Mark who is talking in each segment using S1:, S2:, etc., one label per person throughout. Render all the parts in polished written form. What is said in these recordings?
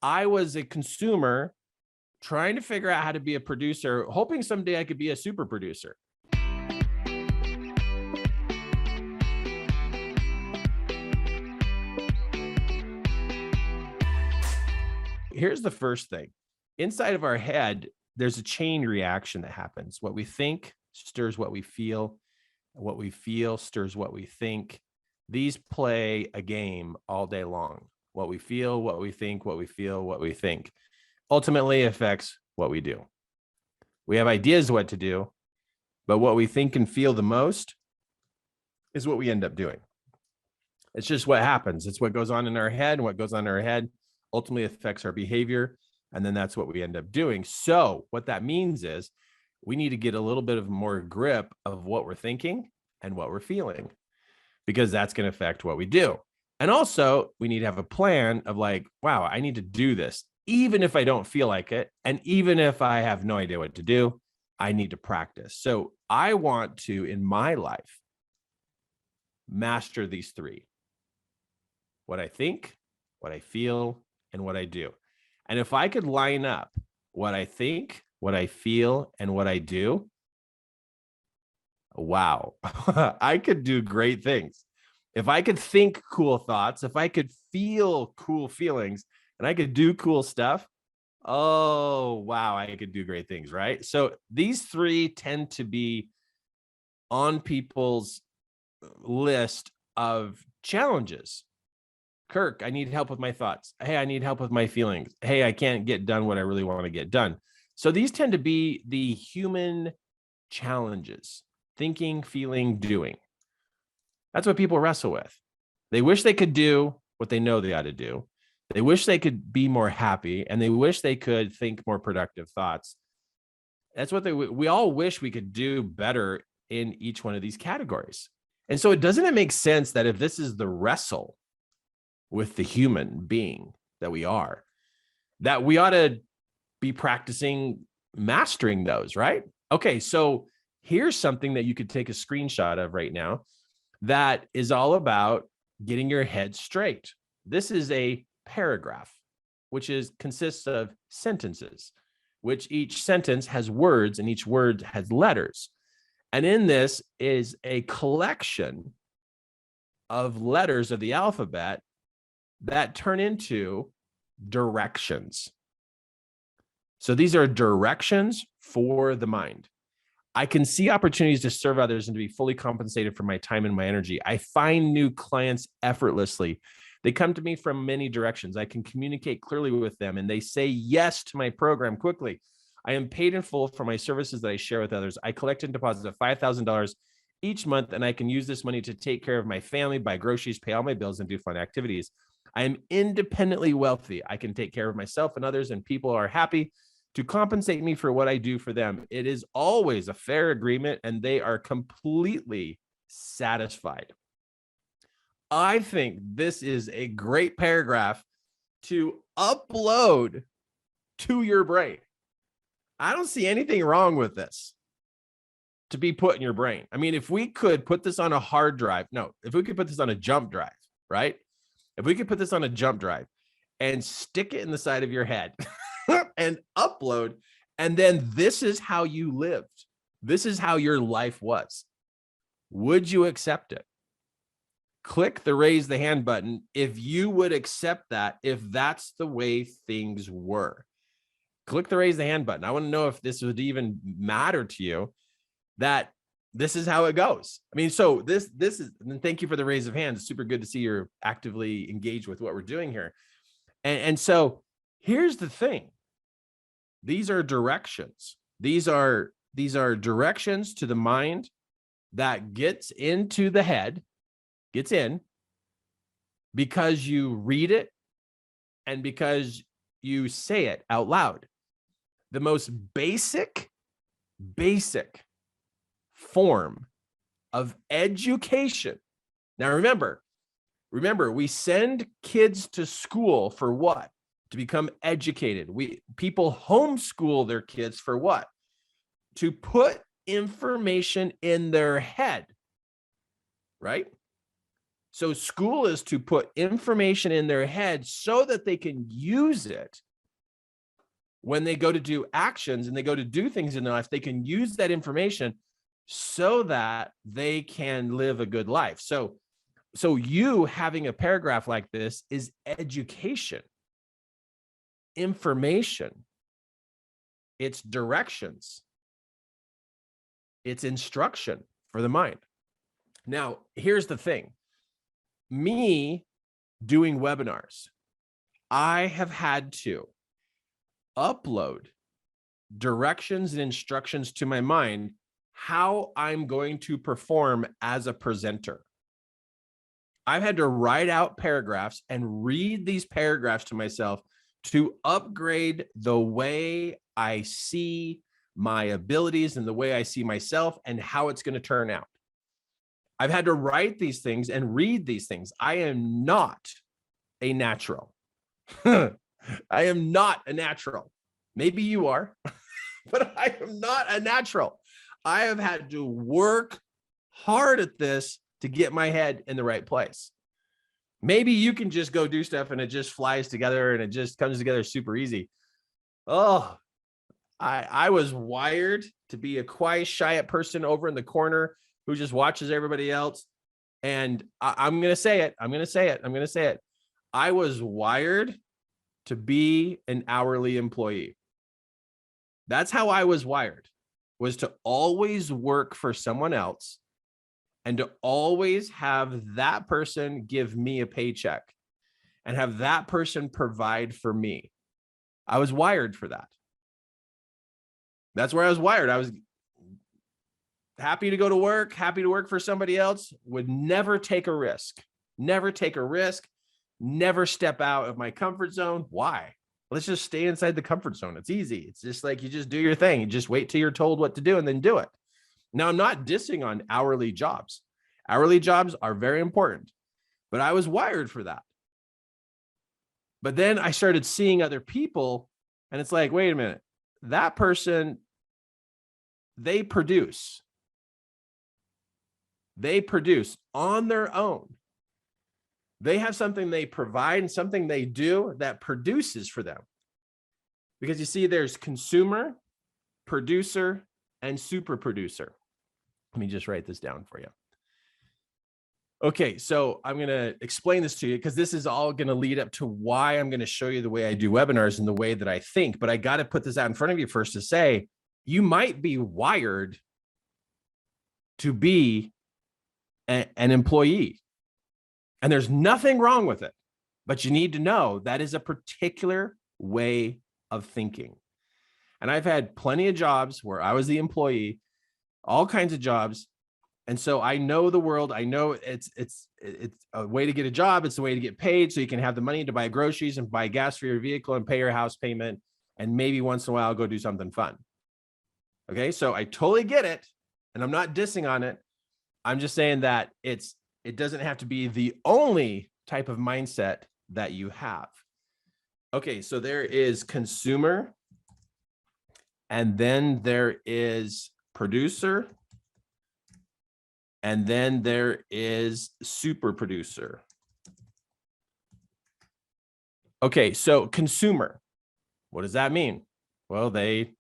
S1: I was a consumer trying to figure out how to be a producer, hoping someday I could be a super producer. Here's the first thing. Inside of our head, there's a chain reaction that happens. What we think stirs what we feel. What we feel stirs what we think. These play a game all day long. What we feel, what we think, what we feel, what we think ultimately affects what we do. We have ideas what to do, but what we think and feel the most is what we end up doing. It's just what happens. It's what goes on in our head, and what goes on in our head ultimately affects our behavior. And then that's what we end up doing. So what that means is we need to get a little bit of more grip of what we're thinking and what we're feeling, because that's going to affect what we do. And also we need to have a plan of like, wow, I need to do this, even if I don't feel like it. And even if I have no idea what to do, I need to practice. So I want to, in my life, master these three: what I think, what I feel, and what I do. And if I could line up what I think, what I feel, and what I do, wow, I could do great things. If I could think cool thoughts, if I could feel cool feelings, and I could do cool stuff, oh, wow, I could do great things, right? So these three tend to be on people's list of challenges. Kirk, I need help with my thoughts. Hey, I need help with my feelings. Hey, I can't get done what I really want to get done. So these tend to be the human challenges: thinking, feeling, doing. That's what people wrestle with. They wish they could do what they know they ought to do. They wish they could be more happy, and they wish they could think more productive thoughts. That's what we all wish we could do better in each one of these categories. And so doesn't it make sense that if this is the wrestle with the human being that we are, that we ought to be practicing mastering those, right? Okay, so here's something that you could take a screenshot of right now that is all about getting your head straight. This is a paragraph, which consists of sentences, which each sentence has words and each word has letters. And in this is a collection of letters of the alphabet that turn into directions. So these are directions for the mind. I can see opportunities to serve others and to be fully compensated for my time and my energy. I find new clients effortlessly. They come to me from many directions. I can communicate clearly with them, and they say yes to my program quickly. I am paid in full for my services that I share with others. I collect and deposit of $5,000 each month, and I can use this money to take care of my family, buy groceries, pay all my bills, and do fun activities. I am independently wealthy. I can take care of myself and others, and people are happy to compensate me for what I do for them. It is always a fair agreement, and they are completely satisfied. I think this is a great paragraph to upload to your brain. I don't see anything wrong with this to be put in your brain. I mean, if we could put this on a hard drive, if we could put this on a jump drive, right? If we could put this on a jump drive and stick it in the side of your head and upload, and then this is how you lived. This is how your life was. Would you accept it? Click the raise the hand button if you would accept that, if that's the way things were. Click the raise the hand button. I want to know if this would even matter to you, that this is how it goes. I mean, so this is, and thank you for the raise of hands. It's super good to see you're actively engaged with what we're doing here. And so here's the thing. These are directions. These are directions to the mind that gets into the head, gets in because you read it and because you say it out loud. The most basic form of education. Now, remember, we send kids to school for what? To become educated. People homeschool their kids for what? To put information in their head, right? So school is to put information in their head so that they can use it when they go to do actions and they go to do things in their life. They can use that information so that they can live a good life. So you having a paragraph like this is education, information, it's directions, it's instruction for the mind. Now, here's the thing. Me doing webinars, I have had to upload directions and instructions to my mind how I'm going to perform as a presenter. I've had to write out paragraphs and read these paragraphs to myself to upgrade the way I see my abilities and the way I see myself and how it's going to turn out. I've had to write these things and read these things. I am not a natural. I am not a natural. Maybe you are, but I am not a natural. I have had to work hard at this to get my head in the right place. Maybe you can just go do stuff and it just flies together and it just comes together super easy. Oh, I was wired to be a quiet, shy person over in the corner who just watches everybody else. And I'm going to say it. I'm going to say it. I was wired to be an hourly employee. That's how I was wired, was to always work for someone else and to always have that person give me a paycheck and have that person provide for me. I was wired for that. That's where I was wired. I was happy to go to work, happy to work for somebody else, would never take a risk, never step out of my comfort zone. Why? Let's just stay inside the comfort zone. It's easy. It's just like you just do your thing. You just wait till you're told what to do and then do it. Now, I'm not dissing on hourly jobs. Hourly jobs are very important, but I was wired for that. But then I started seeing other people and it's like, wait a minute, that person, they produce on their own. They have something they provide and something they do that produces for them. Because you see, there's consumer, producer, and super producer. Let me just write this down for you. Okay, so I'm going to explain this to you because this is all going to lead up to why I'm going to show you the way I do webinars and the way that I think. But I got to put this out in front of you first to say, you might be wired to be an employee. And there's nothing wrong with it, but you need to know that is a particular way of thinking. And I've had plenty of jobs where I was the employee, all kinds of jobs. And so I know the world. I know it's a way to get a job. It's a way to get paid so you can have the money to buy groceries and buy gas for your vehicle and pay your house payment. And maybe once in a while, go do something fun. Okay, so I totally get it. And I'm not dissing on it. I'm just saying that it doesn't have to be the only type of mindset that you have. Okay, so there is consumer, and then there is producer, and then there is super producer. Okay, so consumer, what does that mean? Well, they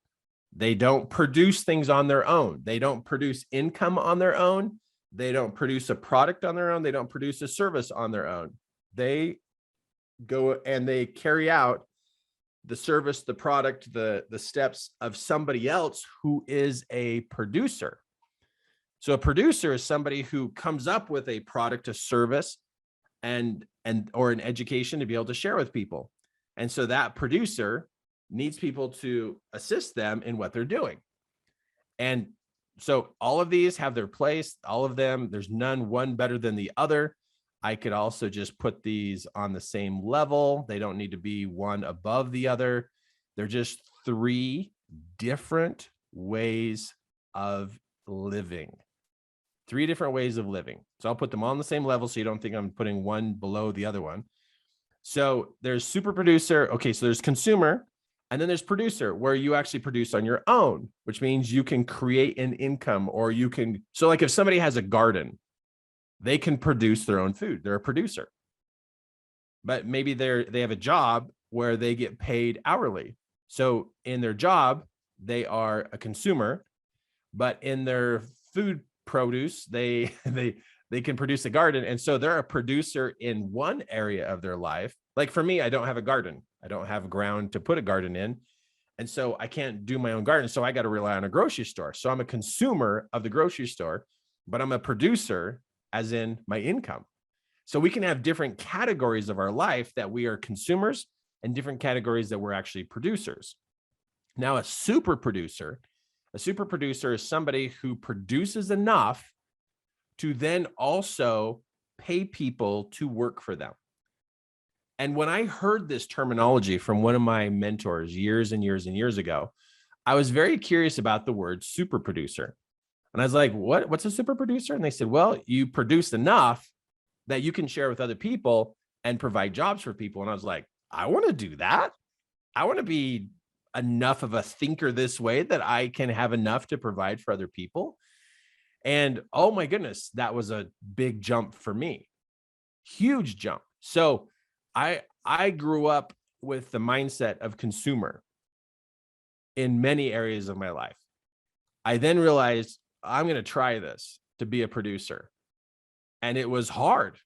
S1: don't produce things on their own. They don't produce income on their own. They don't produce a product on their own. They don't produce a service on their own. They go and they carry out the service, the product, the steps of somebody else who is a producer. So a producer is somebody who comes up with a product, a service, and or an education to be able to share with people. And so that producer needs people to assist them in what they're doing. And so all of these have their place, all of them, there's none one better than the other. I could also just put these on the same level. They don't need to be one above the other. They're just three different ways of living. Three different ways of living. So I'll put them on the same level so you don't think I'm putting one below the other one. So there's super producer. Okay, so there's consumer. And then there's producer, where you actually produce on your own, which means you can create an income, or you can. So like if somebody has a garden They can produce their own food. They're a producer. But maybe they have a job where they get paid hourly. So in their job, they are a consumer, but in their food produce, they can produce a garden. And so they're a producer in one area of their life. Like for me, I don't have a garden. I don't have ground to put a garden in. And so I can't do my own garden. So I got to rely on a grocery store. So I'm a consumer of the grocery store, but I'm a producer as in my income. So we can have different categories of our life that we are consumers and different categories that we're actually producers. Now, a super producer is somebody who produces enough to then also pay people to work for them. And when I heard this terminology from one of my mentors years and years and years ago, I was very curious about the word super producer. And I was like, what's a super producer? And they said, well, you produce enough that you can share with other people and provide jobs for people. And I was like, I want to do that. I want to be enough of a thinker this way that I can have enough to provide for other people. And oh my goodness, that was a big jump for me. Huge jump. So I grew up with the mindset of consumer in many areas of my life. I then realized I'm going to try this to be a producer. And it was hard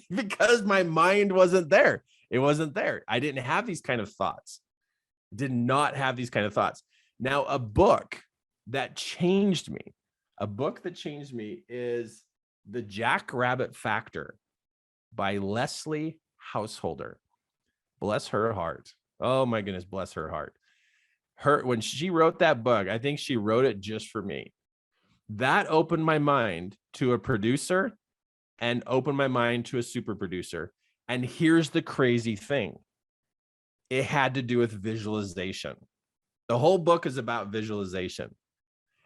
S1: because my mind wasn't there. It wasn't there. I didn't have these kind of thoughts. Did not have these kind of thoughts. Now, a book that changed me is The Jackrabbit Factor by Leslie Householder. Bless her heart. Oh my goodness, bless her heart. When she wrote that book, I think she wrote it just for me. That opened my mind to a producer and opened my mind to a super producer. And here's the crazy thing. It had to do with visualization. The whole book is about visualization.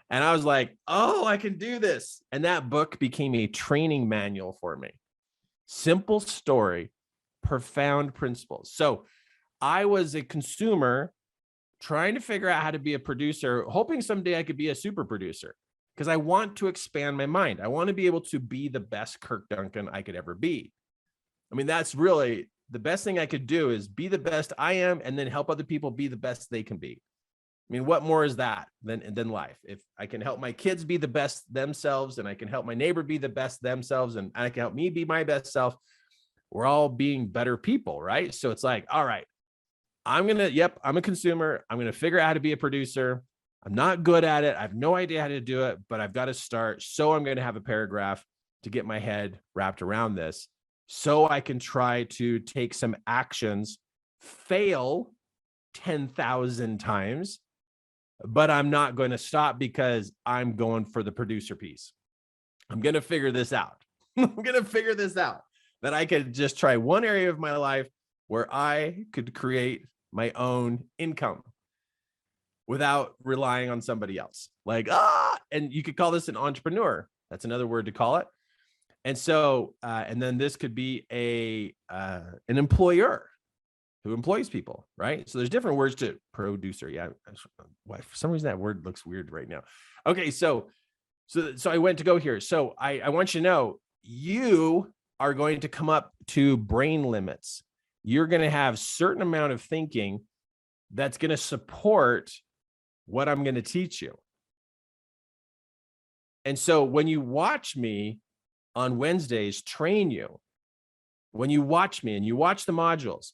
S1: And I was like, oh, I can do this. And that book became a training manual for me. Simple story, profound principles. So I was a consumer trying to figure out how to be a producer, hoping someday I could be a super producer. Because I want to expand my mind. I want to be able to be the best Kirk Duncan I could ever be. I mean, that's really the best thing I could do, is be the best I am and then help other people be the best they can be. I mean, what more is that than life? If I can help my kids be the best themselves, and I can help my neighbor be the best themselves, and I can help me be my best self, we're all being better people, right? So it's like, all right, I'm a consumer. I'm going to figure out how to be a producer. I'm not good at it. I have no idea how to do it, but I've got to start. So I'm going to have a paragraph to get my head wrapped around this, so I can try to take some actions, fail 10,000 times, but I'm not going to stop because I'm going for the producer piece. I'm going to figure this out. I'm going to figure this out, that I could just try one area of my life where I could create my own income without relying on somebody else. And you could call this an entrepreneur. That's another word to call it. And so, and then this could be an employer who employs people, right? So there's different words to producer. Yeah. Why, for some reason that word looks weird right now. Okay. So I went to go here. So I want you to know, you are going to come up to brain limits. You're going to have certain amount of thinking that's going to support what I'm going to teach you. And so when you watch me on Wednesdays train you, when you watch me and you watch the modules,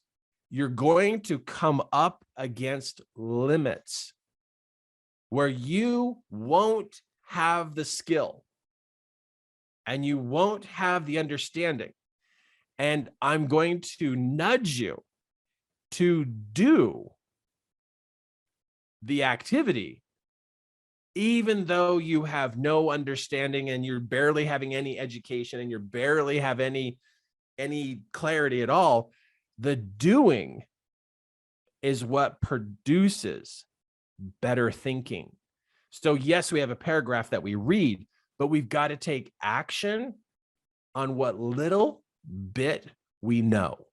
S1: you're going to come up against limits where you won't have the skill and you won't have the understanding. And I'm going to nudge you to do the activity, even though you have no understanding and you're barely having any education and you're barely have any clarity at all. The doing is what produces better thinking. So yes, we have a paragraph that we read, but we've got to take action on what little bit we know.